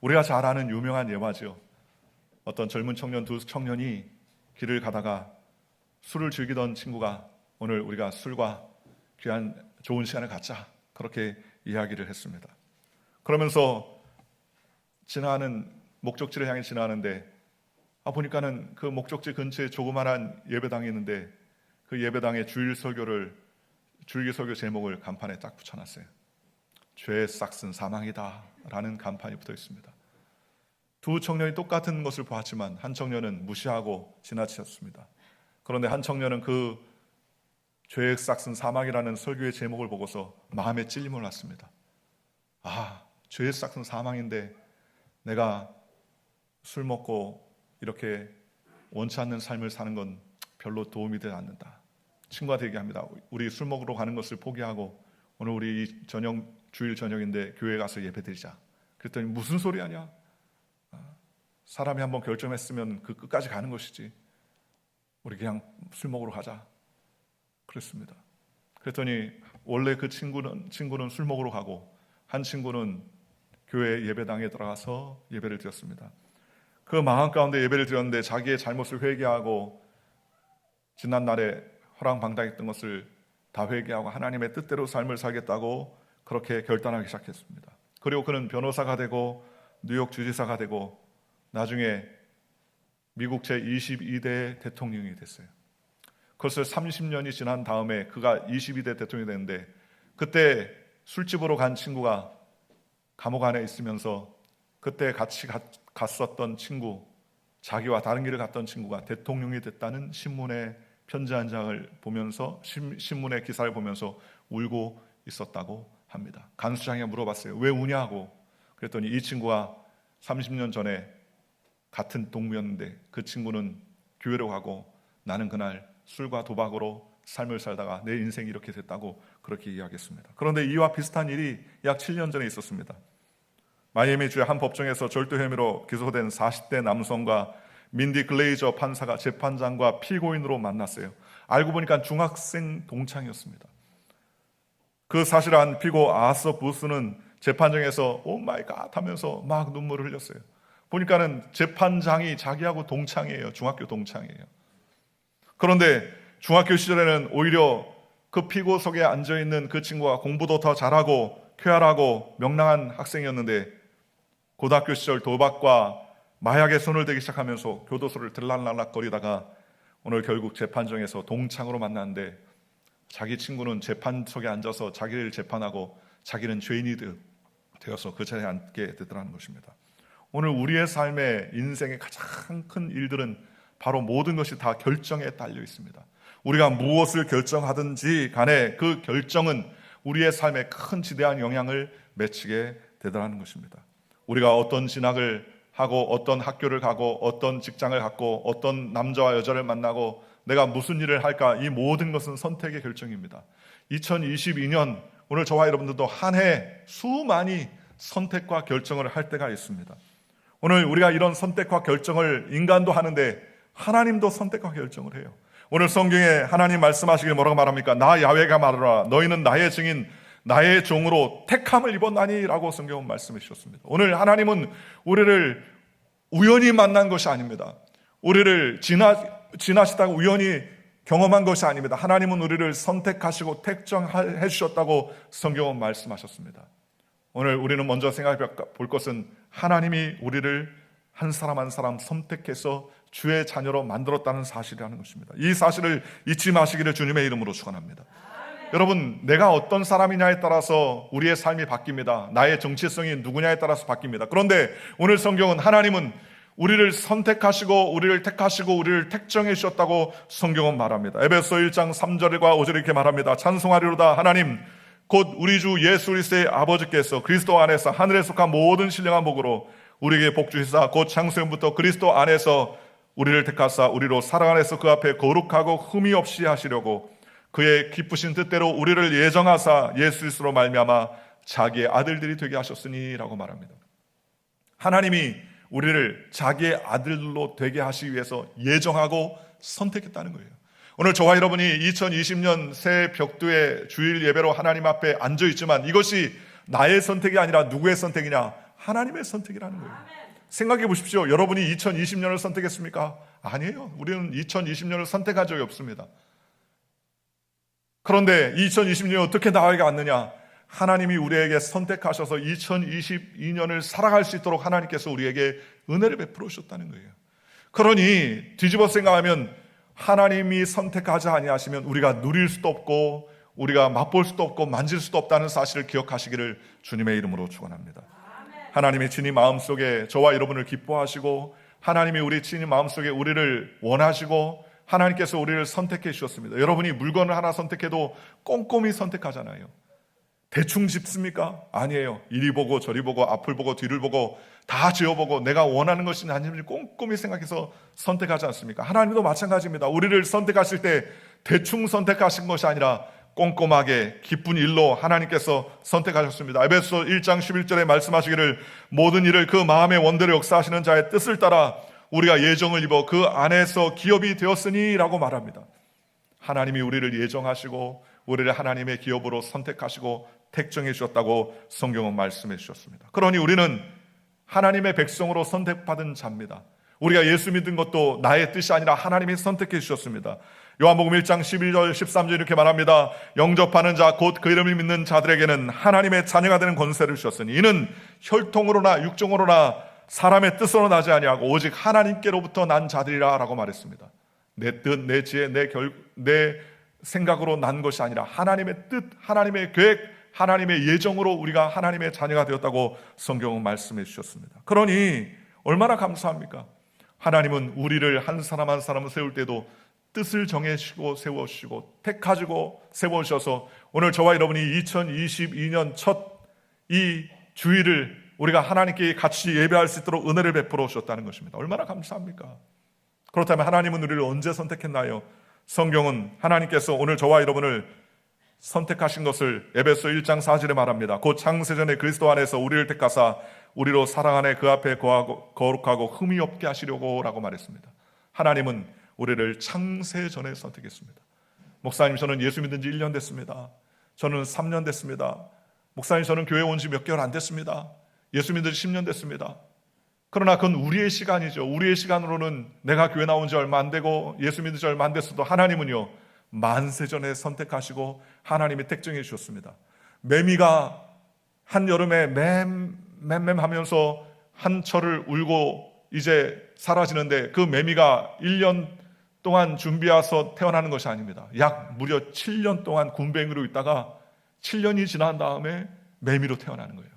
우리가 잘 아는 유명한 예화죠. 어떤 젊은 청년 두 청년이 길을 가다가 술을 즐기던 친구가 오늘 우리가 술과 귀한 좋은 시간을 갖자, 그렇게 이야기를 했습니다. 그러면서 지나가는 목적지를 향해 지나가는데 보니까는 그 목적지 근처에 조그만한 예배당이 있는데 그 예배당의 주일 설교 제목을 간판에 딱 붙여놨어요. 죄의 싹슨 사망이다 라는 간판이 붙어 있습니다. 두 청년이 똑같은 것을 보았지만 한 청년은 무시하고 지나치었습니다. 그런데 한 청년은 그 죄의 싹슨 사망이라는 설교의 제목을 보고서 마음에 찔림을 났습니다. 죄의 싹슨 사망인데 내가 술 먹고 이렇게 원치 않는 삶을 사는 건 별로 도움이 되지 않는다. 친구한테 얘기합니다. 우리 술 먹으러 가는 것을 포기하고 오늘 우리 주일 저녁인데 교회 가서 예배 드리자. 그랬더니 무슨 소리 하냐? 사람이 한번 결정했으면 그 끝까지 가는 것이지. 우리 그냥 술 먹으러 가자. 그랬습니다. 그랬더니 원래 그 친구는 술 먹으러 가고 한 친구는 교회 예배당에 들어가서 예배를 드렸습니다. 그 마음 가운데 예배를 드렸는데 자기의 잘못을 회개하고 지난날에 허랑방탕했던 것을 다 회개하고 하나님의 뜻대로 삶을 살겠다고 그렇게 결단하기 시작했습니다. 그리고 그는 변호사가 되고 뉴욕 주지사가 되고 나중에 미국 제22대 대통령이 됐어요. 그것을 30년이 지난 다음에 그가 22대 대통령이 됐는데 그때 술집으로 간 친구가 감옥 안에 있으면서 그때 같이 갔었던 친구, 자기와 다른 길을 갔던 친구가 대통령이 됐다는 신문의 편지 한 장을 보면서 신문의 기사를 보면서 울고 있었다고 합니다. 간수장이 물어봤어요. 왜 우냐고. 그랬더니 이 친구가 30년 전에 같은 동무였는데 그 친구는 교회로 가고 나는 그날 술과 도박으로 삶을 살다가 내 인생이 이렇게 됐다고 그렇게 이야기했습니다. 그런데 이와 비슷한 일이 약 7년 전에 있었습니다. 마이애미주의 한 법정에서 절도 혐의로 기소된 40대 남성과 민디 글레이저 판사가 재판장과 피고인으로 만났어요. 알고 보니까 중학생 동창이었습니다. 그 사실을 안 피고 아서 부스는 재판장에서 오 마이 갓 하면서 막 눈물을 흘렸어요. 보니까는 재판장이 자기하고 동창이에요. 중학교 동창이에요. 그런데 중학교 시절에는 오히려 그 피고석에 앉아있는 그 친구가 공부도 더 잘하고 쾌활하고 명랑한 학생이었는데 고등학교 시절 도박과 마약에 손을 대기 시작하면서 교도소를 들락날락거리다가 오늘 결국 재판정에서 동창으로 만났는데 자기 친구는 재판석에 앉아서 자기를 재판하고 자기는 죄인이 되어서 그 자리에 앉게 되더라는 것입니다. 오늘 우리의 삶의 인생의 가장 큰 일들은 바로 모든 것이 다 결정에 달려 있습니다. 우리가 무엇을 결정하든지 간에 그 결정은 우리의 삶에 큰 지대한 영향을 미치게 되더라는 것입니다. 우리가 어떤 진학을 하고 어떤 학교를 가고 어떤 직장을 갖고 어떤 남자와 여자를 만나고 내가 무슨 일을 할까, 이 모든 것은 선택의 결정입니다. 2022년 오늘 저와 여러분들도 한 해 수많이 선택과 결정을 할 때가 있습니다. 오늘 우리가 이런 선택과 결정을 인간도 하는데 하나님도 선택과 결정을 해요. 오늘 성경에 하나님 말씀하시길 뭐라고 말합니까? 나 야훼가 말하라 너희는 나의 증인 나의 종으로 택함을 입었나니 라고 성경은 말씀해 주셨습니다. 오늘 하나님은 우리를 우연히 만난 것이 아닙니다. 우리를 지나시다가 우연히 경험한 것이 아닙니다. 하나님은 우리를 선택하시고 택정해 주셨다고 성경은 말씀하셨습니다. 오늘 우리는 먼저 생각해 볼 것은 하나님이 우리를 한 사람 한 사람 선택해서 주의 자녀로 만들었다는 사실이라는 것입니다. 이 사실을 잊지 마시기를 주님의 이름으로 축원합니다. 여러분, 내가 어떤 사람이냐에 따라서 우리의 삶이 바뀝니다. 나의 정체성이 누구냐에 따라서 바뀝니다. 그런데 오늘 성경은 하나님은 우리를 선택하시고 우리를 택하시고 우리를 택정해 주셨다고 성경은 말합니다. 에베소 1장 3절과 5절에 이렇게 말합니다. 찬송하리로다 하나님 곧 우리 주 예수 그리스도의 아버지께서 그리스도 안에서 하늘에 속한 모든 신령한 복으로 우리에게 복 주시사 곧 창세전부터 그리스도 안에서 우리를 택하사 우리로 사랑 안에서 그 앞에 거룩하고 흠이 없이 하시려고 그의 기쁘신 뜻대로 우리를 예정하사 예수 그리스도로 말미암아 자기의 아들들이 되게 하셨으니라고 말합니다. 하나님이 우리를 자기의 아들로 되게 하시기 위해서 예정하고 선택했다는 거예요. 오늘 저와 여러분이 2020년 새 벽두의 주일 예배로 하나님 앞에 앉아 있지만 이것이 나의 선택이 아니라 누구의 선택이냐? 하나님의 선택이라는 거예요. 생각해 보십시오. 여러분이 2020년을 선택했습니까? 아니에요. 우리는 2020년을 선택한 적이 없습니다. 그런데 2020년이 어떻게 나아가 왔느냐? 하나님이 우리에게 선택하셔서 2022년을 살아갈 수 있도록 하나님께서 우리에게 은혜를 베풀어 주셨다는 거예요. 그러니 뒤집어 생각하면 하나님이 선택하지 아니하시면 우리가 누릴 수도 없고 우리가 맛볼 수도 없고 만질 수도 없다는 사실을 기억하시기를 주님의 이름으로 축원합니다. 하나님이 친히 마음속에 저와 여러분을 기뻐하시고 하나님이 우리 친히 마음속에 우리를 원하시고 하나님께서 우리를 선택해 주셨습니다. 여러분이 물건을 하나 선택해도 꼼꼼히 선택하잖아요. 대충 집습니까? 아니에요. 이리 보고 저리 보고 앞을 보고 뒤를 보고 다 지어보고 내가 원하는 것이 아닌지 꼼꼼히 생각해서 선택하지 않습니까? 하나님도 마찬가지입니다. 우리를 선택하실 때 대충 선택하신 것이 아니라 꼼꼼하게 기쁜 일로 하나님께서 선택하셨습니다. 에베소 1장 11절에 말씀하시기를 모든 일을 그 마음의 원대로 역사하시는 자의 뜻을 따라 우리가 예정을 입어 그 안에서 기업이 되었으니 라고 말합니다. 하나님이 우리를 예정하시고 우리를 하나님의 기업으로 선택하시고 택정해 주셨다고 성경은 말씀해 주셨습니다. 그러니 우리는 하나님의 백성으로 선택받은 자입니다. 우리가 예수 믿은 것도 나의 뜻이 아니라 하나님이 선택해 주셨습니다. 요한복음 1장 12절 13절 이렇게 말합니다. 영접하는 자 곧 그 이름을 믿는 자들에게는 하나님의 자녀가 되는 권세를 주셨으니 이는 혈통으로나 육종으로나 사람의 뜻으로 나지 아니하고 오직 하나님께로부터 난 자들이라 라고 말했습니다. 내 뜻, 내 지혜, 내 생각으로 난 것이 아니라 하나님의 뜻, 하나님의 계획, 하나님의 예정으로 우리가 하나님의 자녀가 되었다고 성경은 말씀해 주셨습니다. 그러니 얼마나 감사합니까? 하나님은 우리를 한 사람 한 사람을 세울 때도 뜻을 정해주시고 세워주시고 택하시고 세워주셔서 오늘 저와 여러분이 2022년 첫 이 주일을 우리가 하나님께 같이 예배할 수 있도록 은혜를 베풀어 주셨다는 것입니다. 얼마나 감사합니까? 그렇다면 하나님은 우리를 언제 선택했나요? 성경은 하나님께서 오늘 저와 여러분을 선택하신 것을 에베소 1장 4절에 말합니다. 곧 창세전에 그리스도 안에서 우리를 택하사 우리로 사랑 안에 그 앞에 거룩하고 흠이 없게 하시려고 라고 말했습니다. 하나님은 우리를 창세전에 선택했습니다. 목사님 저는 예수 믿은 지 1년 됐습니다. 저는 3년 됐습니다. 목사님 저는 교회 온 지 몇 개월 안 됐습니다. 예수 믿은 지 10년 됐습니다. 그러나 그건 우리의 시간이죠. 우리의 시간으로는 내가 교회 나온 지 얼마 안 되고 예수 믿은 지 얼마 안 됐어도 하나님은요 만세전에 선택하시고 하나님이 택정해 주셨습니다. 매미가 한여름에 맴하면서 한 철을 울고 이제 사라지는데 그 매미가 1년 동안 준비해서 태어나는 것이 아닙니다. 약 무려 7년 동안 군뱅이로 있다가 7년이 지난 다음에 매미로 태어나는 거예요.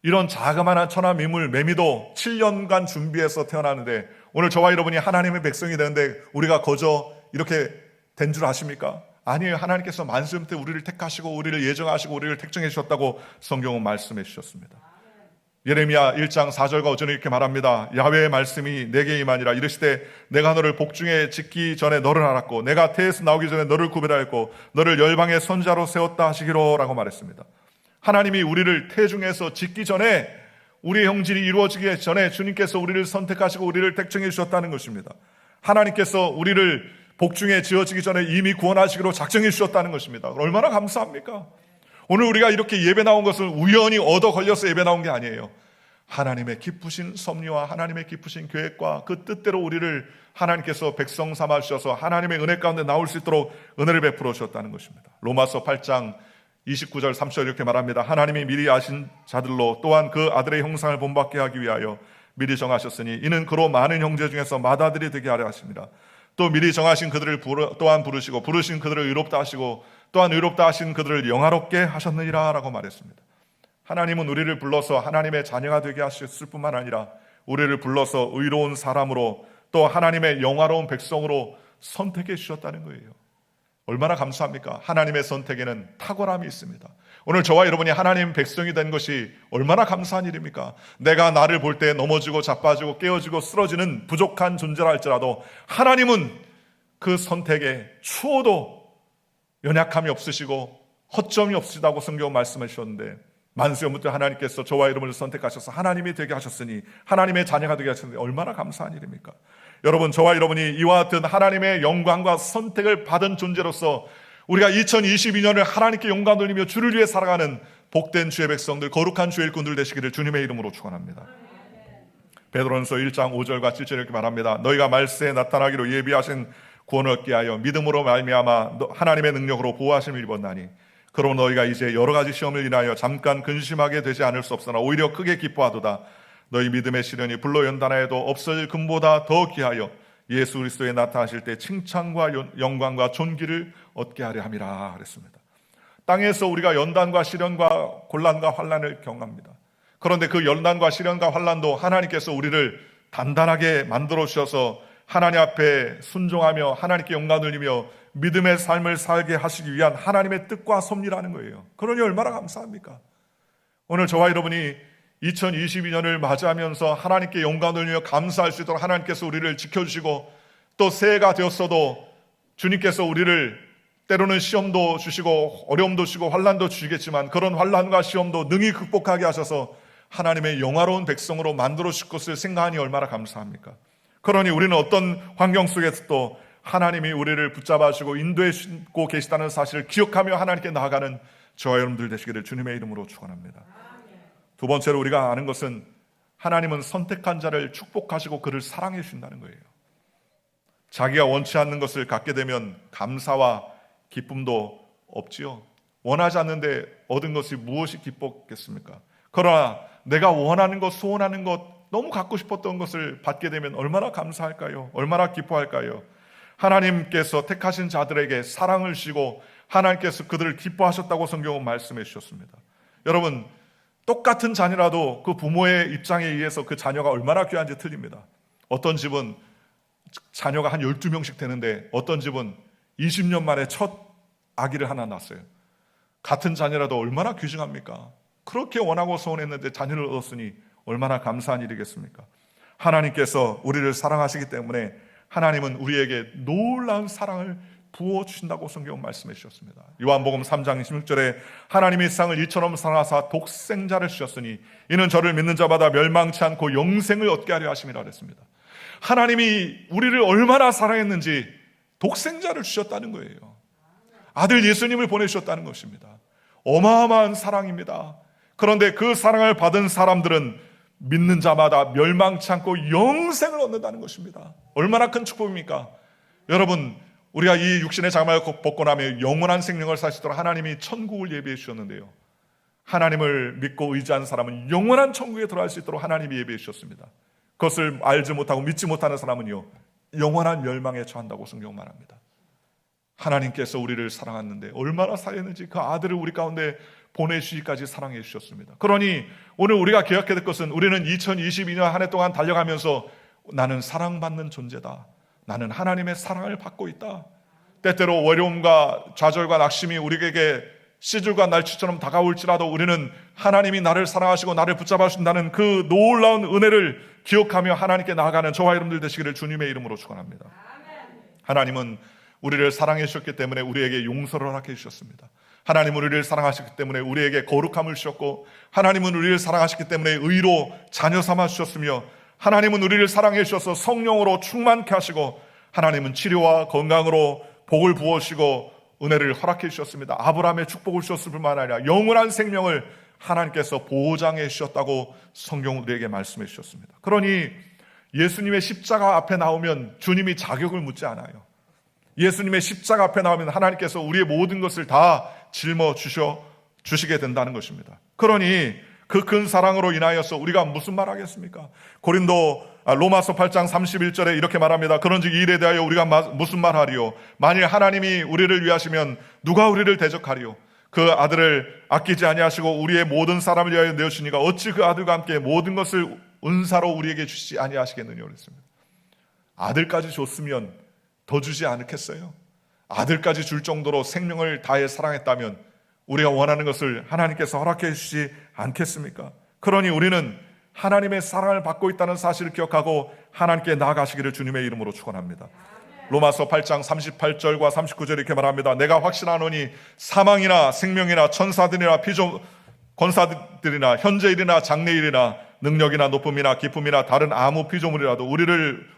이런 자그마한 천하미물 매미도 7년간 준비해서 태어나는데 오늘 저와 여러분이 하나님의 백성이 되는데 우리가 거저 이렇게 된 줄 아십니까? 아니에요. 하나님께서 만세부터 우리를 택하시고 우리를 예정하시고 우리를 택정해 주셨다고 성경은 말씀해 주셨습니다. 예레미야 1장 4절과 5절에 이렇게 말합니다. 야훼의 말씀이 내게 임하니라 이르시되 내가 너를 복중에 짓기 전에 너를 알았고 내가 태에서 나오기 전에 너를 구별하였고 너를 열방의 선자로 세웠다 하시기로 라고 말했습니다. 하나님이 우리를 태중에서 짓기 전에 우리의 형질이 이루어지기 전에 주님께서 우리를 선택하시고 우리를 택정해 주셨다는 것입니다. 하나님께서 우리를 복중에 지어지기 전에 이미 구원하시기로 작정해 주셨다는 것입니다. 얼마나 감사합니까? 오늘 우리가 이렇게 예배 나온 것은 우연히 얻어 걸려서 예배 나온 게 아니에요. 하나님의 기쁘신 섭리와 하나님의 기쁘신 계획과 그 뜻대로 우리를 하나님께서 백성 삼아 주셔서 하나님의 은혜 가운데 나올 수 있도록 은혜를 베풀어 주셨다는 것입니다. 로마서 8장 29절 30절 이렇게 말합니다. 하나님이 미리 아신 자들로 또한 그 아들의 형상을 본받게 하기 위하여 미리 정하셨으니 이는 그로 많은 형제 중에서 맏아들이 되게 하려 하십니다. 또 미리 정하신 그들을 또한 부르시고 부르신 그들을 의롭다 하시고 또한 의롭다 하신 그들을 영화롭게 하셨느니라 라고 말했습니다. 하나님은 우리를 불러서 하나님의 자녀가 되게 하셨을 뿐만 아니라 우리를 불러서 의로운 사람으로 또 하나님의 영화로운 백성으로 선택해 주셨다는 거예요. 얼마나 감사합니까? 하나님의 선택에는 탁월함이 있습니다. 오늘 저와 여러분이 하나님 백성이 된 것이 얼마나 감사한 일입니까? 내가 나를 볼 때 넘어지고 자빠지고 깨어지고 쓰러지는 부족한 존재라 할지라도 하나님은 그 선택에 추호도 연약함이 없으시고 허점이 없으시다고 성경 말씀해 주셨는데 만세부터 하나님께서 저와 여러분을 선택하셔서 하나님이 되게 하셨으니 하나님의 자녀가 되게 하셨는데 얼마나 감사한 일입니까? 여러분 저와 여러분이 이와 같은 하나님의 영광과 선택을 받은 존재로서 우리가 2022년을 하나님께 영광 돌리며 주를 위해 살아가는 복된 주의 백성들, 거룩한 주의 일꾼들 되시기를 주님의 이름으로 축원합니다. 베드로전서 1장 5절과 7절 이렇게 말합니다. 너희가 말세에 나타나기로 예비하신 구원을 얻게 하여 믿음으로 말미암아 하나님의 능력으로 보호하심을 입었나니 그러므로 너희가 이제 여러 가지 시험을 인하여 잠깐 근심하게 되지 않을 수 없으나 오히려 크게 기뻐하도다. 너희 믿음의 시련이 불로 연단하여도 없어질 금보다 더 귀하여 예수 그리스도에 나타나실 때 칭찬과 영광과 존귀를 얻게 하려 함이라 그랬습니다. 땅에서 우리가 연단과 시련과 곤란과 환난을 경험합니다. 그런데 그 연단과 시련과 환난도 하나님께서 우리를 단단하게 만들어 주셔서 하나님 앞에 순종하며 하나님께 영광 돌리며 믿음의 삶을 살게 하시기 위한 하나님의 뜻과 섭리라는 거예요. 그러니 얼마나 감사합니까? 오늘 저와 여러분이 2022년을 맞이하면서 하나님께 영광 돌리며 감사할 수 있도록 하나님께서 우리를 지켜주시고 또 새해가 되었어도 주님께서 우리를 때로는 시험도 주시고 어려움도 주시고 환난도 주시겠지만 그런 환난과 시험도 능히 극복하게 하셔서 하나님의 영화로운 백성으로 만들어 주실 것을 생각하니 얼마나 감사합니까? 그러니 우리는 어떤 환경 속에서도 하나님이 우리를 붙잡아 주시고 인도해 주고 계시다는 사실을 기억하며 하나님께 나아가는 저와 여러분들 되시기를 주님의 이름으로 축원합니다. 두 번째로 우리가 아는 것은 하나님은 선택한 자를 축복하시고 그를 사랑해 주신다는 거예요. 자기가 원치 않는 것을 갖게 되면 감사와 기쁨도 없지요. 원하지 않는데 얻은 것이 무엇이 기뻤겠습니까? 그러나 내가 원하는 것, 소원하는 것, 너무 갖고 싶었던 것을 받게 되면 얼마나 감사할까요? 얼마나 기뻐할까요? 하나님께서 택하신 자들에게 사랑을 주시고 하나님께서 그들을 기뻐하셨다고 성경은 말씀해 주셨습니다. 여러분, 똑같은 자녀라도 그 부모의 입장에 의해서 그 자녀가 얼마나 귀한지 틀립니다. 어떤 집은 자녀가 한 12명씩 되는데 어떤 집은 20년 만에 첫 아기를 하나 낳았어요. 같은 자녀라도 얼마나 귀중합니까? 그렇게 원하고 소원했는데 자녀를 얻었으니 얼마나 감사한 일이겠습니까? 하나님께서 우리를 사랑하시기 때문에 하나님은 우리에게 놀라운 사랑을 부어주신다고 성경은 말씀해 주셨습니다. 요한복음 3장 16절에 하나님이 세상을 이처럼 사랑하사 독생자를 주셨으니 이는 저를 믿는 자마다 멸망치 않고 영생을 얻게 하려 하심이라 그랬습니다. 하나님이 우리를 얼마나 사랑했는지 독생자를 주셨다는 거예요. 아들 예수님을 보내주셨다는 것입니다. 어마어마한 사랑입니다. 그런데 그 사랑을 받은 사람들은 믿는 자마다 멸망치 않고 영생을 얻는다는 것입니다. 얼마나 큰 축복입니까? 여러분, 우리가 이 육신의 장막을 벗고 나면 영원한 생명을 살 수 있도록 하나님이 천국을 예비해 주셨는데요, 하나님을 믿고 의지하는 사람은 영원한 천국에 들어갈 수 있도록 하나님이 예비해 주셨습니다. 그것을 알지 못하고 믿지 못하는 사람은요, 영원한 멸망에 처한다고 성경 말합니다. 하나님께서 우리를 사랑하는데 얼마나 사랑했는지 그 아들을 우리 가운데 보내주시기까지 사랑해 주셨습니다. 그러니 오늘 우리가 기억해야 될 것은 우리는 2022년 한 해 동안 달려가면서 나는 사랑받는 존재다, 나는 하나님의 사랑을 받고 있다. 때때로 어려움과 좌절과 낙심이 우리에게 시줄과 날치처럼 다가올지라도 우리는 하나님이 나를 사랑하시고 나를 붙잡아 주신다는 그 놀라운 은혜를 기억하며 하나님께 나아가는 저와 여러분들 되시기를 주님의 이름으로 축원합니다. 하나님은 우리를 사랑해 주셨기 때문에 우리에게 용서를 허락해 주셨습니다. 하나님은 우리를 사랑하셨기 때문에 우리에게 거룩함을 주셨고, 하나님은 우리를 사랑하셨기 때문에 의로 자녀 삼아 주셨으며, 하나님은 우리를 사랑해 주셔서 성령으로 충만케 하시고, 하나님은 치료와 건강으로 복을 부어주시고 은혜를 허락해 주셨습니다. 아브라함의 축복을 주셨을 뿐만 아니라 영원한 생명을 하나님께서 보장해 주셨다고 성경은 우리에게 말씀해 주셨습니다. 그러니 예수님의 십자가 앞에 나오면 주님이 자격을 묻지 않아요. 예수님의 십자가 앞에 나오면 하나님께서 우리의 모든 것을 다 짊어 주시게 된다는 것입니다. 그러니 그 큰 사랑으로 인하여서 우리가 무슨 말 하겠습니까? 로마서 8장 31절에 이렇게 말합니다. 그런즉 이 일에 대하여 우리가 무슨 말 하리요? 만일 하나님이 우리를 위하시면 누가 우리를 대적하리요? 그 아들을 아끼지 아니하시고 우리의 모든 사람을 위하여 내어주시니까 어찌 그 아들과 함께 모든 것을 은사로 우리에게 주시지 아니하시겠느냐 그랬습니다. 아들까지 줬으면 더 주지 않겠어요? 아들까지 줄 정도로 생명을 다해 사랑했다면 우리가 원하는 것을 하나님께서 허락해 주시지 않겠습니까? 그러니 우리는 하나님의 사랑을 받고 있다는 사실을 기억하고 하나님께 나아가시기를 주님의 이름으로 축원합니다. 로마서 8장 38절과 39절 이렇게 말합니다. 내가 확신하노니 사망이나 생명이나 천사들이나 권사들이나 현재일이나 장래일이나 능력이나 높음이나 기쁨이나 다른 아무 피조물이라도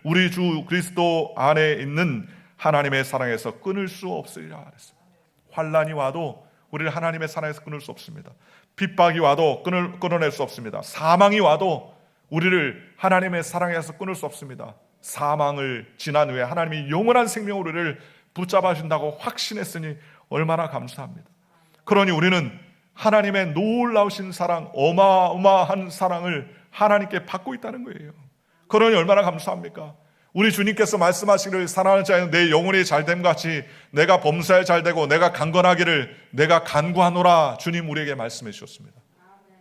우리 주 그리스도 안에 있는 하나님의 사랑에서 끊을 수 없으리라 그랬습니다. 환난이 와도 우리를 하나님의 사랑에서 끊을 수 없습니다. 핍박이 와도 끊어낼 수 없습니다. 사망이 와도 우리를 하나님의 사랑에서 끊을 수 없습니다. 사망을 지난 후에 하나님이 영원한 생명으로 우리를 붙잡아 준다고 확신했으니 얼마나 감사합니다. 그러니 우리는 하나님의 놀라우신 사랑, 어마어마한 사랑을 하나님께 받고 있다는 거예요. 그러니 얼마나 감사합니까? 우리 주님께서 말씀하시기를 사랑하는 자는 내 영혼이 잘됨 같이 내가 범사에 잘되고 내가 강건하기를 내가 간구하노라. 주님 우리에게 말씀해 주셨습니다.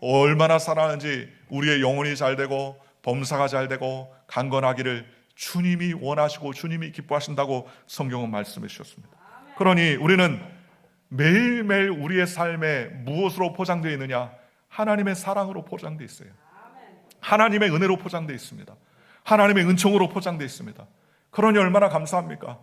얼마나 사랑하는지 우리의 영혼이 잘되고 범사가 잘되고 강건하기를 주님이 원하시고 주님이 기뻐하신다고 성경은 말씀해 주셨습니다. 그러니 우리는 매일매일 우리의 삶에 무엇으로 포장되어 있느냐? 하나님의 사랑으로 포장되어 있어요. 하나님의 은혜로 포장되어 있습니다. 하나님의 은총으로 포장되어 있습니다. 그러니 얼마나 감사합니까?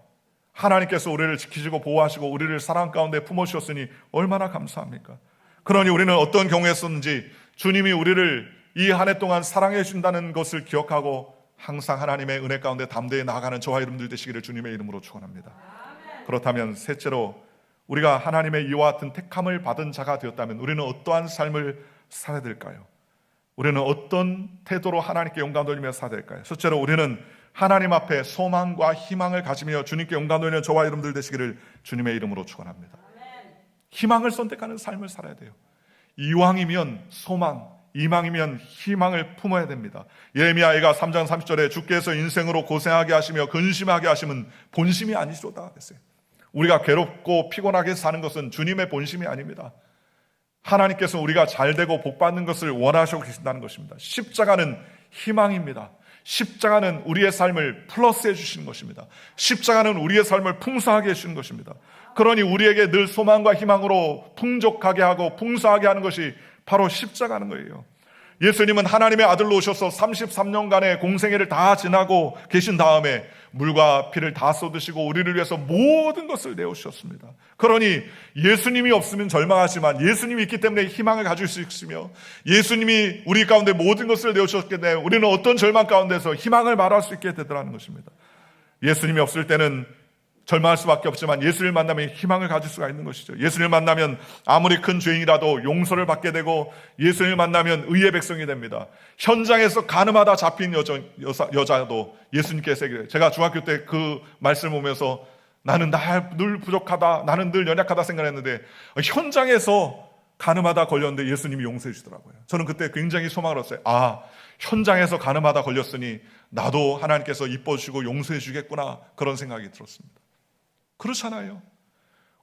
하나님께서 우리를 지키시고 보호하시고 우리를 사랑 가운데 품어주셨으니 얼마나 감사합니까? 그러니 우리는 어떤 경우였었는지 주님이 우리를 이 한 해 동안 사랑해 주신다는 것을 기억하고 항상 하나님의 은혜 가운데 담대히 나아가는 저와 여러분들 되시기를 주님의 이름으로 축원합니다. 그렇다면 셋째로 우리가 하나님의 이와 같은 택함을 받은 자가 되었다면 우리는 어떠한 삶을 살아야 될까요? 우리는 어떤 태도로 하나님께 영광 돌리며 살아야 될까요? 첫째로 우리는 하나님 앞에 소망과 희망을 가지며 주님께 영광 돌리는 저와 여러분들 되시기를 주님의 이름으로 축원합니다. 희망을 선택하는 삶을 살아야 돼요. 이왕이면 소망, 이망이면 희망을 품어야 됩니다. 예레미야가 3장 30절에 주께서 인생으로 고생하게 하시며 근심하게 하시면 본심이 아니시로다 했어요. 우리가 괴롭고 피곤하게 사는 것은 주님의 본심이 아닙니다. 하나님께서 우리가 잘되고 복받는 것을 원하시고 계신다는 것입니다. 십자가는 희망입니다. 십자가는 우리의 삶을 플러스해 주시는 것입니다. 십자가는 우리의 삶을 풍성하게 해주시는 것입니다. 그러니 우리에게 늘 소망과 희망으로 풍족하게 하고 풍성하게 하는 것이 바로 십자가는 거예요. 예수님은 하나님의 아들로 오셔서 33년간의 공생애를 다 지나고 계신 다음에 물과 피를 다 쏟으시고 우리를 위해서 모든 것을 내어주셨습니다. 그러니 예수님이 없으면 절망하지만 예수님이 있기 때문에 희망을 가질 수 있으며 예수님이 우리 가운데 모든 것을 내어주셨기 때문에 우리는 어떤 절망 가운데서 희망을 말할 수 있게 되더라는 것입니다. 예수님이 없을 때는 절망할 수밖에 없지만 예수를 만나면 희망을 가질 수가 있는 것이죠. 예수를 만나면 아무리 큰 죄인이라도 용서를 받게 되고 예수를 만나면 의의 백성이 됩니다. 현장에서 가늠하다 잡힌 여자도 예수님께서 얘기해요. 제가 중학교 때 그 말씀을 보면서 나는 늘 부족하다, 나는 늘 연약하다 생각했는데 현장에서 가늠하다 걸렸는데 예수님이 용서해 주시더라고요. 저는 그때 굉장히 소망을 얻었어요. 아, 현장에서 가늠하다 걸렸으니 나도 하나님께서 이뻐 주시고 용서해 주겠구나, 그런 생각이 들었습니다. 그렇잖아요.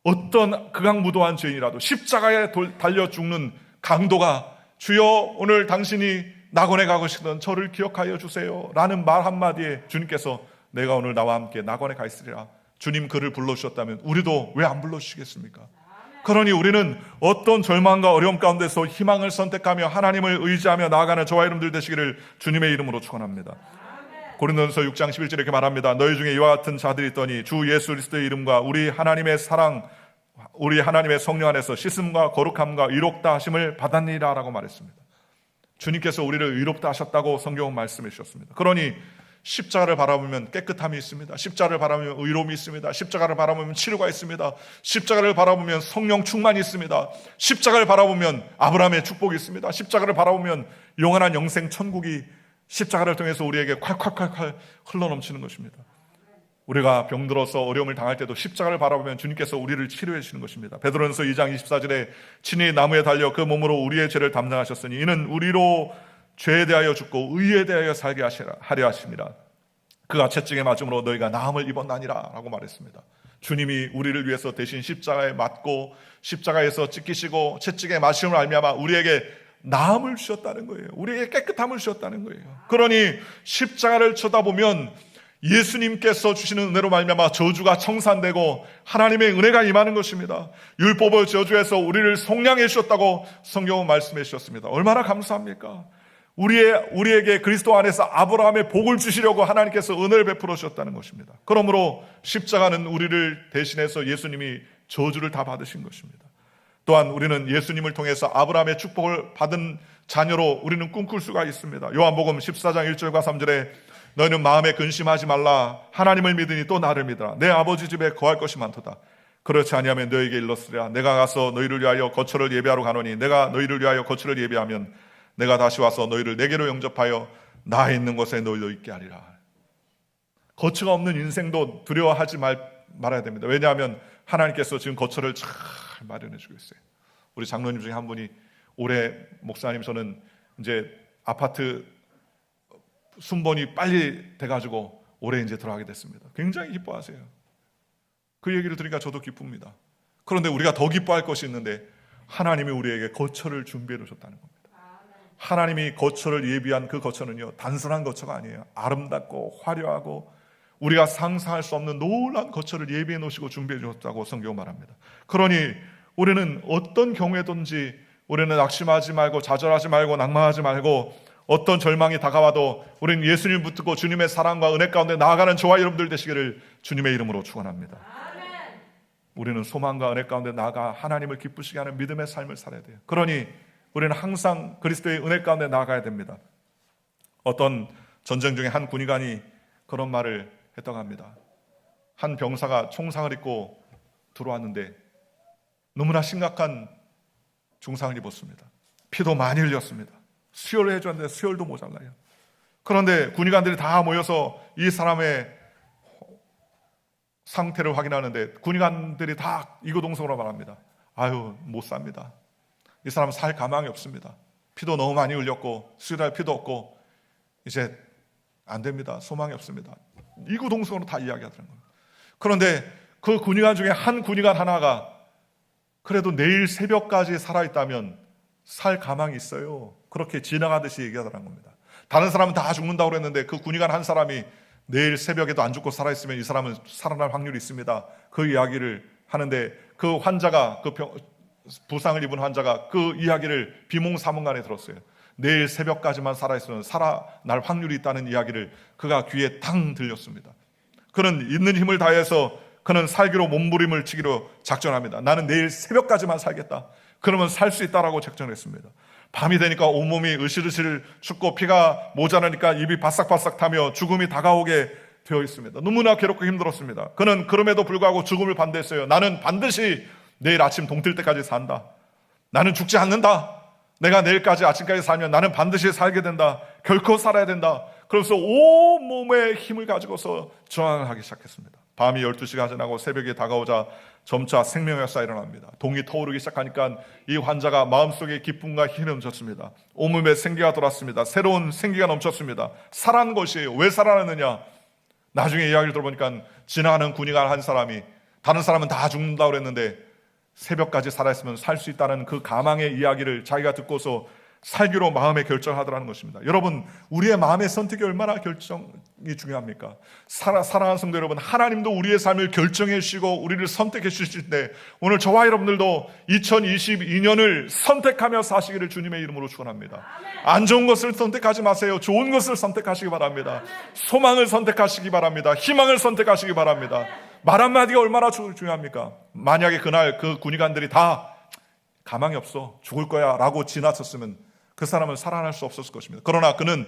어떤 극악무도한 죄인이라도 십자가에 달려 죽는 강도가 주여 오늘 당신이 낙원에 가고 싶던 저를 기억하여 주세요 라는 말 한마디에 주님께서 내가 오늘 나와 함께 낙원에 가 있으리라. 주님 그를 불러주셨다면 우리도 왜 안 불러주시겠습니까? 그러니 우리는 어떤 절망과 어려움 가운데서 희망을 선택하며 하나님을 의지하며 나아가는 저와 여러분들 되시기를 주님의 이름으로 축원합니다. 고린도전서 6장 11절에 이렇게 말합니다. 너희 중에 이와 같은 자들이 있더니 주 예수 그리스도의 이름과 우리 하나님의 사랑, 우리 하나님의 성령 안에서 씻음과 거룩함과 의롭다 하심을 받았느니라 라고 말했습니다. 주님께서 우리를 의롭다 하셨다고 성경은 말씀해 주셨습니다. 그러니 십자가를 바라보면 깨끗함이 있습니다. 십자가를 바라보면 의로움이 있습니다. 십자가를 바라보면 치료가 있습니다. 십자가를 바라보면 성령 충만이 있습니다. 십자가를 바라보면 아브라함의 축복이 있습니다. 십자가를 바라보면 영원한 영생 천국이 십자가를 통해서 우리에게 콸콸콸콸 흘러넘치는 것입니다. 우리가 병들어서 어려움을 당할 때도 십자가를 바라보면 주님께서 우리를 치료해 주시는 것입니다. 베드로전서 2장 24절에 친히 나무에 달려 그 몸으로 우리의 죄를 담당하셨으니 이는 우리로 죄에 대하여 죽고 의에 대하여 살게 하려 하심이라. 그가 채찍에 맞음으로 너희가 나음을 입었나니라 라고 말했습니다. 주님이 우리를 위해서 대신 십자가에 맞고 십자가에서 찢기시고 채찍에 맞으심을 알미암아 우리에게 나음을 주셨다는 거예요. 우리에게 깨끗함을 주셨다는 거예요. 그러니 십자가를 쳐다보면 예수님께서 주시는 은혜로 말미암아 저주가 청산되고 하나님의 은혜가 임하는 것입니다. 율법의 저주에서 우리를 속량해 주셨다고 성경은 말씀해 주셨습니다. 얼마나 감사합니까? 우리에게 그리스도 안에서 아브라함의 복을 주시려고 하나님께서 은혜를 베풀어 주셨다는 것입니다. 그러므로 십자가는 우리를 대신해서 예수님이 저주를 다 받으신 것입니다. 또한 우리는 예수님을 통해서 아브라함의 축복을 받은 자녀로 우리는 꿈꿀 수가 있습니다. 요한복음 14장 1절과 3절에 너희는 마음에 근심하지 말라. 하나님을 믿으니 또 나를 믿으라. 내 아버지 집에 거할 것이 많도다. 그렇지 아니하면 너에게 일렀으랴. 내가 가서 너희를 위하여 거처를 예비하러 가노니 내가 너희를 위하여 거처를 예비하면 내가 다시 와서 너희를 내게로 영접하여 나 있는 곳에 너희도 있게 하리라. 거처가 없는 인생도 두려워하지 말아야 됩니다. 왜냐하면 하나님께서 지금 거처를 잘 마련해 주고 있어요. 우리 장로님 중에 한 분이 올해 목사님 저는 이제 아파트 순번이 빨리 돼가지고 올해 이제 들어가게 됐습니다. 굉장히 기뻐하세요. 그 얘기를 들으니까 저도 기쁩니다. 그런데 우리가 더 기뻐할 것이 있는데 하나님이 우리에게 거처를 준비해 주셨다는 겁니다. 하나님이 거처를 예비한 그 거처는요, 단순한 거처가 아니에요. 아름답고 화려하고 우리가 상상할 수 없는 놀라운 거처를 예비해 놓으시고 준비해 주셨다고 성경은 말합니다. 그러니 우리는 어떤 경우에든지 우리는 낙심하지 말고 좌절하지 말고 낭만하지 말고 어떤 절망이 다가와도 우리는 예수님을 붙들고 주님의 사랑과 은혜 가운데 나아가는 저와 여러분들 되시기를 주님의 이름으로 축원합니다. 우리는 소망과 은혜 가운데 나아가 하나님을 기쁘시게 하는 믿음의 삶을 살아야 돼요. 그러니 우리는 항상 그리스도의 은혜 가운데 나아가야 됩니다. 어떤 전쟁 중에 한 군의관이 그런 말을 했다고 합니다. 한 병사가 총상을 입고 들어왔는데 너무나 심각한 중상을 입었습니다. 피도 많이 흘렸습니다. 수혈을 해줬는데 수혈도 모자라요. 그런데 군의관들이 다 모여서 이 사람의 상태를 확인하는데 군의관들이 다 이구동성으로 말합니다. 아유, 못 삽니다. 이 사람 살 가망이 없습니다. 피도 너무 많이 흘렸고 수혈할 피도 없고 이제 안 됩니다. 소망이 없습니다. 이구동성으로 다 이야기하더라는 거예요. 그런데 그 군의관 중에 한 군의관 하나가 그래도 내일 새벽까지 살아있다면 살 가망이 있어요. 그렇게 지나가듯이 얘기하더라는 겁니다. 다른 사람은 다 죽는다고 그랬는데 그 군의관 한 사람이 내일 새벽에도 안 죽고 살아있으면 이 사람은 살아날 확률이 있습니다. 그 이야기를 하는데 그 환자가 부상을 입은 환자가 그 이야기를 비몽사몽간에 들었어요. 내일 새벽까지만 살아있으면 살아날 확률이 있다는 이야기를 그가 귀에 탕 들렸습니다. 그는 있는 힘을 다해서 그는 살기로 몸부림을 치기로 작정합니다. 나는 내일 새벽까지만 살겠다. 그러면 살 수 있다라고 작정했습니다. 밤이 되니까 온몸이 으실으실 춥고 피가 모자라니까 입이 바싹바싹 타며 죽음이 다가오게 되어 있습니다. 너무나 괴롭고 힘들었습니다. 그는 그럼에도 불구하고 죽음을 반대했어요. 나는 반드시 내일 아침 동틀 때까지 산다. 나는 죽지 않는다. 내가 내일까지 아침까지 살면 나는 반드시 살게 된다. 결코 살아야 된다. 그래서 온몸에 힘을 가지고서 저항을 하기 시작했습니다. 밤이 12시가 지나고 새벽이 다가오자 점차 생명의 역사가 일어납니다. 동이 터오르기 시작하니까 이 환자가 마음속에 기쁨과 힘이 넘쳤습니다. 온몸에 생기가 돌았습니다. 새로운 생기가 넘쳤습니다. 살아난 것이에요. 왜 살아났느냐? 나중에 이야기를 들어보니까 지나가는 군의관 한 사람이 다른 사람은 다 죽는다고 그랬는데 새벽까지 살아있으면 살 수 있다는 그 가망의 이야기를 자기가 듣고서 살기로 마음에 결정하더라는 것입니다. 여러분, 우리의 마음의 선택이 얼마나 결정이 중요합니까? 사랑하는 성도 여러분, 하나님도 우리의 삶을 결정해 주시고 우리를 선택해 주실 때 오늘 저와 여러분들도 2022년을 선택하며 사시기를 주님의 이름으로 축원합니다. 안 좋은 것을 선택하지 마세요. 좋은 것을 선택하시기 바랍니다. 소망을 선택하시기 바랍니다. 희망을 선택하시기 바랍니다. 말 한마디가 얼마나 중요합니까? 만약에 그날 그 군의관들이 다 가망이 없어 죽을 거야 라고 지나쳤으면 그 사람은 살아날 수 없었을 것입니다. 그러나 그는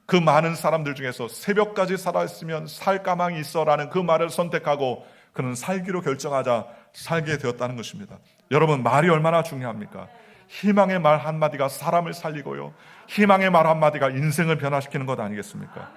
그 많은 사람들 중에서 새벽까지 살아있으면 살 가망이 있어 라는 그 말을 선택하고 그는 살기로 결정하자 살게 되었다는 것입니다. 여러분, 말이 얼마나 중요합니까? 희망의 말 한마디가 사람을 살리고요, 희망의 말 한마디가 인생을 변화시키는 것 아니겠습니까?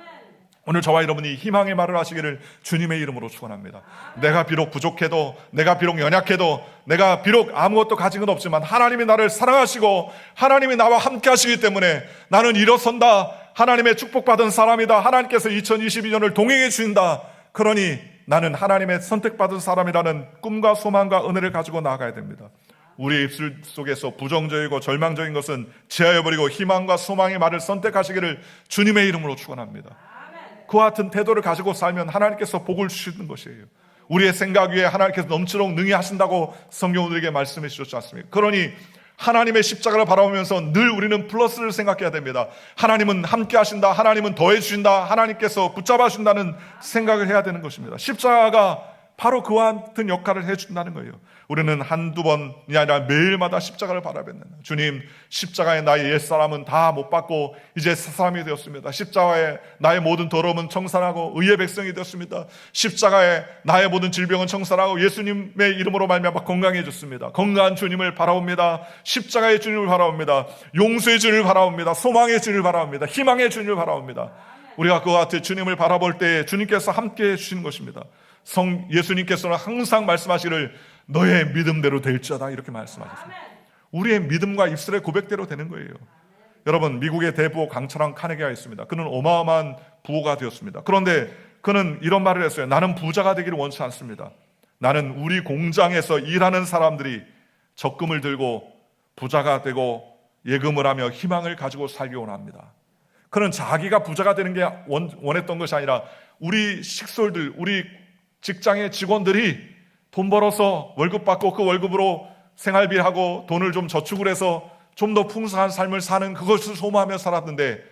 오늘 저와 여러분이 희망의 말을 하시기를 주님의 이름으로 축원합니다. 내가 비록 부족해도, 내가 비록 연약해도, 내가 비록 아무것도 가진 건 없지만 하나님이 나를 사랑하시고 하나님이 나와 함께 하시기 때문에 나는 일어선다. 하나님의 축복받은 사람이다. 하나님께서 2022년을 동행해 주신다. 그러니 나는 하나님의 선택받은 사람이라는 꿈과 소망과 은혜를 가지고 나아가야 됩니다. 우리의 입술 속에서 부정적이고 절망적인 것은 제하여버리고 희망과 소망의 말을 선택하시기를 주님의 이름으로 축원합니다. 그와 같은 태도를 가지고 살면 하나님께서 복을 주시는 것이에요. 우리의 생각 위에 하나님께서 넘치도록 능히 하신다고 성경 우리에게 말씀해 주셨지 않습니까? 그러니 하나님의 십자가를 바라보면서 늘 우리는 플러스를 생각해야 됩니다. 하나님은 함께 하신다. 하나님은 더해 주신다. 하나님께서 붙잡아 주신다는 생각을 해야 되는 것입니다. 십자가가 바로 그와 같은 역할을 해준다는 거예요. 우리는 한두 번이 아니라 매일마다 십자가를 바라뵙는, 주님, 십자가에 나의 옛사람은 다 못 받고 이제 새 사람이 되었습니다. 십자가에 나의 모든 더러움은 청산하고 의의 백성이 되었습니다. 십자가에 나의 모든 질병은 청산하고 예수님의 이름으로 말미암아 건강해졌습니다. 건강한 주님을 바라봅니다. 십자가의 주님을 바라봅니다. 용서의 주님을 바라봅니다. 소망의 주님을 바라봅니다. 희망의 주님을 바라봅니다. 우리가 그와 같은 주님을 바라볼 때 주님께서 함께해 주시는 것입니다. 예수님께서는 항상 말씀하시기를 너의 믿음대로 될지어다 이렇게 말씀하셨습니다. 우리의 믿음과 입술의 고백대로 되는 거예요. 여러분, 미국의 대부호 강철왕 카네기가 있습니다. 그는 어마어마한 부호가 되었습니다. 그런데 그는 이런 말을 했어요. 나는 부자가 되기를 원치 않습니다. 나는 우리 공장에서 일하는 사람들이 적금을 들고 부자가 되고 예금을 하며 희망을 가지고 살기 원합니다. 그는 자기가 부자가 되는 게 원했던 것이 아니라 우리 식솔들, 우리 직장의 직원들이 돈 벌어서 월급 받고 그 월급으로 생활비하고 돈을 좀 저축을 해서 좀 더 풍성한 삶을 사는 그것을 소망하며 살았는데,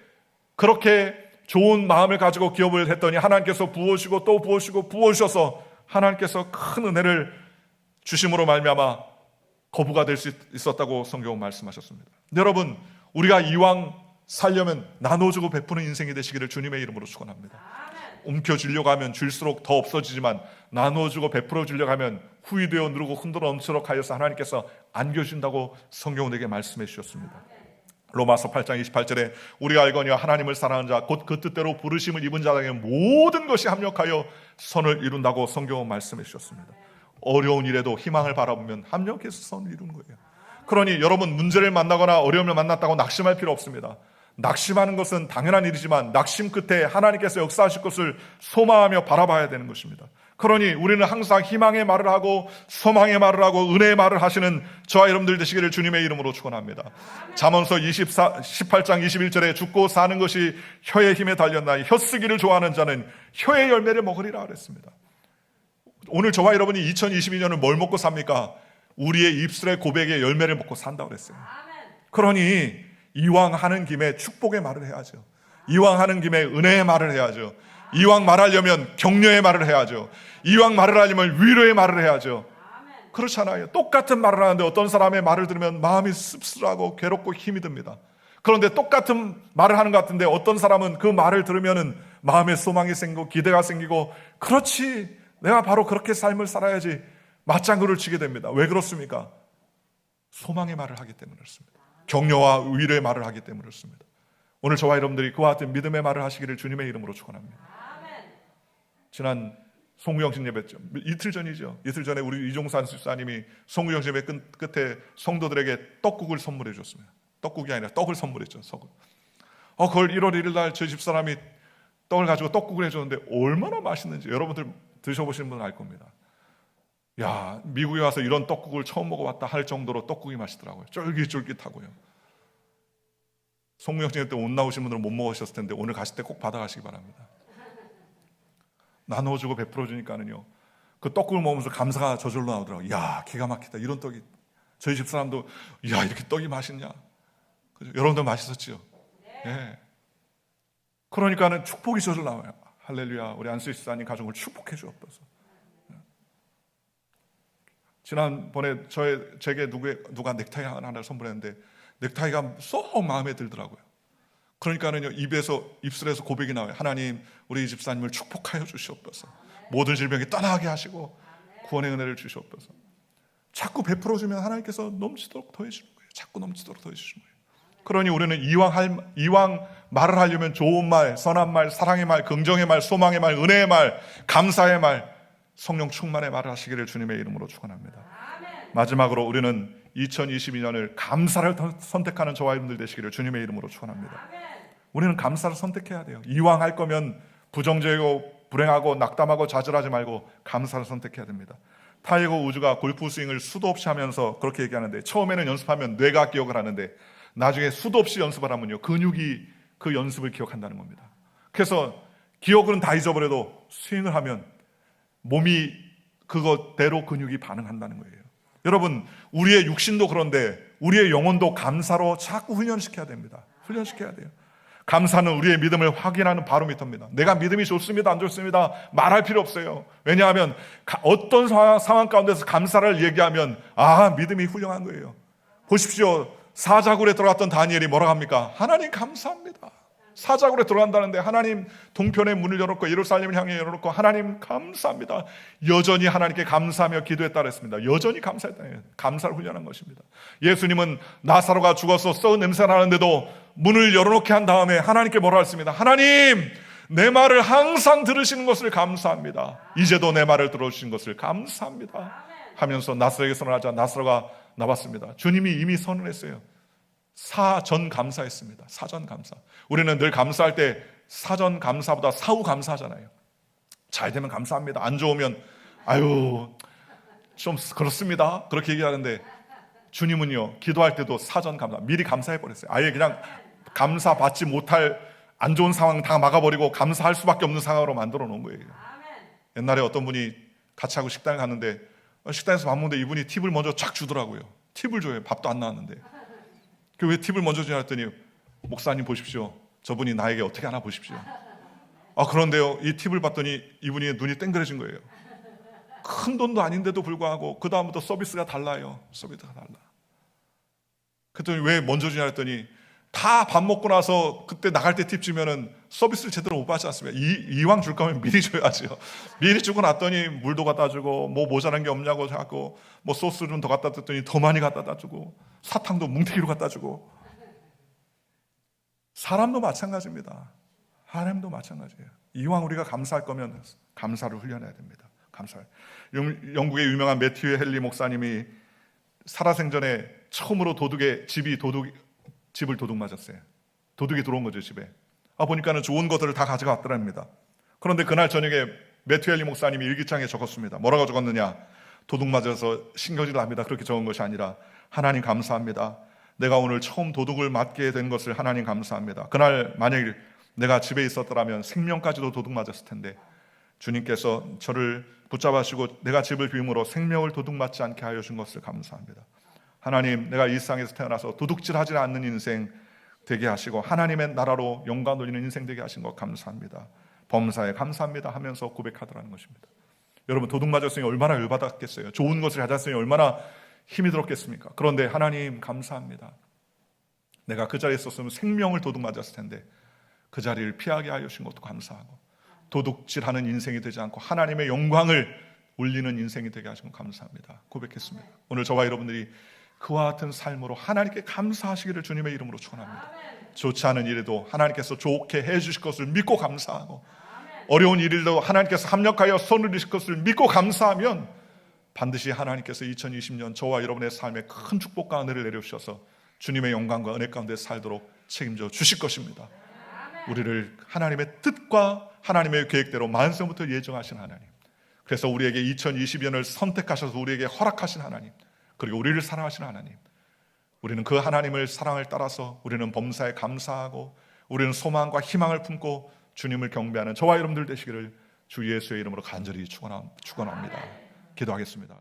그렇게 좋은 마음을 가지고 기업을 했더니 하나님께서 부어주시고 또 부어주시고 부어주셔서 하나님께서 큰 은혜를 주심으로 말미암아 거부가 될 수 있었다고 성경은 말씀하셨습니다. 여러분, 우리가 이왕 살려면 나눠주고 베푸는 인생이 되시기를 주님의 이름으로 축원합니다. 움켜쥐려고 하면 줄수록 더 없어지지만 나눠주고 베풀어 주려고 하면 후이되어 누르고 흔들어 넘치도록 하여서 하나님께서 안겨준다고 성경은 내게 말씀해 주셨습니다. 로마서 8장 28절에 우리가 알거니와 하나님을 사랑하는 자 곧 그 뜻대로 부르심을 입은 자에게 모든 것이 합력하여 선을 이룬다고 성경은 말씀해 주셨습니다. 어려운 일에도 희망을 바라보면 합력해서 선을 이루는 거예요. 그러니 여러분, 문제를 만나거나 어려움을 만났다고 낙심할 필요 없습니다. 낙심하는 것은 당연한 일이지만 낙심 끝에 하나님께서 역사하실 것을 소망하며 바라봐야 되는 것입니다. 그러니 우리는 항상 희망의 말을 하고 소망의 말을 하고 은혜의 말을 하시는 저와 여러분들 되시기를 주님의 이름으로 축원합니다. 잠언서 18장 21절에 죽고 사는 것이 혀의 힘에 달렸나니 혀쓰기를 좋아하는 자는 혀의 열매를 먹으리라 그랬습니다. 오늘 저와 여러분이 2022년을 뭘 먹고 삽니까? 우리의 입술의 고백의 열매를 먹고 산다고 그랬어요. 그러니 이왕 하는 김에 축복의 말을 해야죠. 이왕 하는 김에 은혜의 말을 해야죠. 이왕 말하려면 격려의 말을 해야죠. 이왕 말을 하려면 위로의 말을 해야죠. 그렇잖아요. 똑같은 말을 하는데 어떤 사람의 말을 들으면 마음이 씁쓸하고 괴롭고 힘이 듭니다. 그런데 똑같은 말을 하는 것 같은데 어떤 사람은 그 말을 들으면 마음에 소망이 생기고 기대가 생기고, 그렇지, 내가 바로 그렇게 삶을 살아야지, 맞장구를 치게 됩니다. 왜 그렇습니까? 소망의 말을 하기 때문에 그렇습니다. 격려와 위로의 말을 하기 때문에 그렇습니다. 오늘 저와 여러분들이 그와 같은 믿음의 말을 하시기를 주님의 이름으로 축원합니다. 지난 송구영신 예배죠. 이틀 전이죠. 이틀 전에 우리 이종산 집사님이 송구영신 예배 끝에 성도들에게 떡국을 선물해 줬습니다. 떡국이 아니라 떡을 선물했죠. 그걸 1월 1일 날 저희 집사람이 떡을 가지고 떡국을 해줬는데 얼마나 맛있는지 여러분들 드셔보시는 분은 알 겁니다. 야, 미국에 와서 이런 떡국을 처음 먹어봤다 할 정도로 떡국이 맛있더라고요. 쫄깃쫄깃하고요. 송구영신 때 못 나오신 분들은 못 먹으셨을 텐데 오늘 가실 때 꼭 받아가시기 바랍니다. 나눠주고 베풀어주니까는요, 그 떡국을 먹으면서 감사가 저절로 나오더라고요. 야, 기가 막히다. 이런 떡이. 저희 집사람도 야, 이렇게 떡이 맛있냐. 그죠? 여러분도 맛있었죠? 네. 그러니까는 축복이 저절로 나와요. 할렐루야, 우리 안수 집사님 가정을 축복해 주옵소서. 지난번에 제게 누가 넥타이 하나를 선물했는데 넥타이가 쏙 마음에 들더라고요. 그러니까는요, 입술에서 고백이 나와요. 하나님, 우리 집사님을 축복하여 주시옵소서. 모든 질병이 떠나게 하시고 구원의 은혜를 주시옵소서. 자꾸 베풀어주면 하나님께서 넘치도록 더해주는 거예요. 자꾸 넘치도록 더해주시는 거예요. 그러니 우리는 이왕 말을 하려면 좋은 말, 선한 말, 사랑의 말, 긍정의 말, 소망의 말, 은혜의 말, 감사의 말, 성령 충만의 말을 하시기를 주님의 이름으로 축원합니다. 마지막으로 우리는 2022년을 감사를 선택하는 저와 여러분들 되시기를 주님의 이름으로 축원합니다. 우리는 감사를 선택해야 돼요. 이왕 할 거면 부정적이고 불행하고 낙담하고 좌절하지 말고 감사를 선택해야 됩니다. 타이거 우즈가 골프 스윙을 수도 없이 하면서 그렇게 얘기하는데, 처음에는 연습하면 뇌가 기억을 하는데 나중에 수도 없이 연습을 하면요, 근육이 그 연습을 기억한다는 겁니다. 그래서 기억은 다 잊어버려도 스윙을 하면 몸이 그것대로 근육이 반응한다는 거예요. 여러분, 우리의 육신도 그런데 우리의 영혼도 감사로 자꾸 훈련시켜야 됩니다. 훈련시켜야 돼요. 감사는 우리의 믿음을 확인하는 바로미터입니다. 내가 믿음이 좋습니다, 안 좋습니다 말할 필요 없어요. 왜냐하면 어떤 상황 가운데서 감사를 얘기하면 믿음이 훌륭한 거예요. 보십시오. 사자굴에 들어갔던 다니엘이 뭐라고 합니까? 하나님 감사합니다. 사자굴에 들어간다는데 하나님 동편의 문을 열었고 예루살렘을 향해 열어놓고 하나님 감사합니다. 여전히 하나님께 감사하며 기도했다 그랬습니다. 여전히 감사했다. 감사를 훈련한 것입니다. 예수님은 나사로가 죽어서 썩은 냄새 나는데도 문을 열어놓게 한 다음에 하나님께 뭐라 했습니다. 하나님, 내 말을 항상 들으시는 것을 감사합니다. 이제도 내 말을 들어주신 것을 감사합니다 하면서 나사로에게 선언하자 나사로가 나왔습니다. 주님이 이미 선언했어요. 사전 감사했습니다. 사전 감사. 우리는 늘 감사할 때 사전 감사보다 사후 감사하잖아요. 잘 되면 감사합니다. 안 좋으면 좀 그렇습니다 그렇게 얘기하는데, 주님은요 기도할 때도 사전 감사, 미리 감사해버렸어요. 아예 그냥 감사 받지 못할 안 좋은 상황 다 막아버리고 감사할 수밖에 없는 상황으로 만들어 놓은 거예요. 옛날에 어떤 분이 같이 하고 식당에 갔는데 식당에서 밥 먹는데 이분이 팁을 먼저 쫙 주더라고요. 팁을 줘요. 밥도 안 나왔는데. 왜 팁을 먼저 주냐 했더니, 목사님 보십시오, 저분이 나에게 어떻게 하나 보십시오. 그런데요, 이 팁을 봤더니 이분이 눈이 땡그레진 거예요. 큰 돈도 아닌데도 불구하고 그 다음부터 서비스가 달라요. 서비스가 달라. 그랬더니 왜 먼저 주냐 했더니, 다 밥 먹고 나서 그때 나갈 때 팁 주면은 서비스를 제대로 못 받지 않습니까? 이왕 줄 거면 미리 줘야죠. 미리 주고 났더니 물도 갖다 주고, 뭐 모자란 게 없냐고 하고, 뭐 소스 좀 더 갖다 줬더니 더 많이 갖다 주고, 사탕도 뭉태기로 갖다 주고. 사람도 마찬가지입니다. 하나님도 마찬가지예요. 이왕 우리가 감사할 거면 감사를 훈련해야 됩니다. 감사를. 영국의 유명한 매튜 헨리 목사님이 살아생전에 처음으로 집을 도둑 맞았어요. 도둑이 들어온 거죠, 집에. 보니까는 좋은 것들을 다 가져갔더랍니다. 그런데 그날 저녁에 매튜 헨리 목사님이 일기장에 적었습니다. 뭐라고 적었느냐? 도둑 맞아서 신경질 납니다. 그렇게 적은 것이 아니라, 하나님 감사합니다. 내가 오늘 처음 도둑을 맞게 된 것을 하나님 감사합니다. 그날 만약 내가 집에 있었더라면 생명까지도 도둑 맞았을 텐데, 주님께서 저를 붙잡아주시고 내가 집을 비움으로 생명을 도둑 맞지 않게 하여 준 것을 감사합니다. 하나님, 내가 이 세상에서 태어나서 도둑질하지 않는 인생 되게 하시고 하나님의 나라로 영광 돌리는 인생 되게 하신 것 감사합니다. 범사에 감사합니다 하면서 고백하더라는 것입니다. 여러분, 도둑 맞았으니 얼마나 열받았겠어요. 좋은 것을 가졌으니 얼마나 힘이 들었겠습니까? 그런데 하나님 감사합니다. 내가 그 자리에 있었으면 생명을 도둑 맞았을 텐데 그 자리를 피하게 하여 주신 것도 감사하고, 도둑질하는 인생이 되지 않고 하나님의 영광을 올리는 인생이 되게 하신 것 감사합니다. 고백했습니다. 오늘 저와 여러분들이 그와 같은 삶으로 하나님께 감사하시기를 주님의 이름으로 축원합니다. 좋지 않은 일에도 하나님께서 좋게 해주실 것을 믿고 감사하고, 어려운 일에도 하나님께서 합력하여 손을 드실 것을 믿고 감사하면 반드시 하나님께서 2020년 저와 여러분의 삶에 큰 축복과 은혜를 내려주셔서 주님의 영광과 은혜 가운데 살도록 책임져 주실 것입니다. 우리를 하나님의 뜻과 하나님의 계획대로 만성부터 예정하신 하나님, 그래서 우리에게 2020년을 선택하셔서 우리에게 허락하신 하나님, 그리고 우리를 사랑하시는 하나님, 우리는 그 하나님을 사랑을 따라서 우리는 범사에 감사하고 우리는 소망과 희망을 품고 주님을 경배하는 저와 여러분들 되시기를 주 예수의 이름으로 간절히 축원합니다. 기도하겠습니다.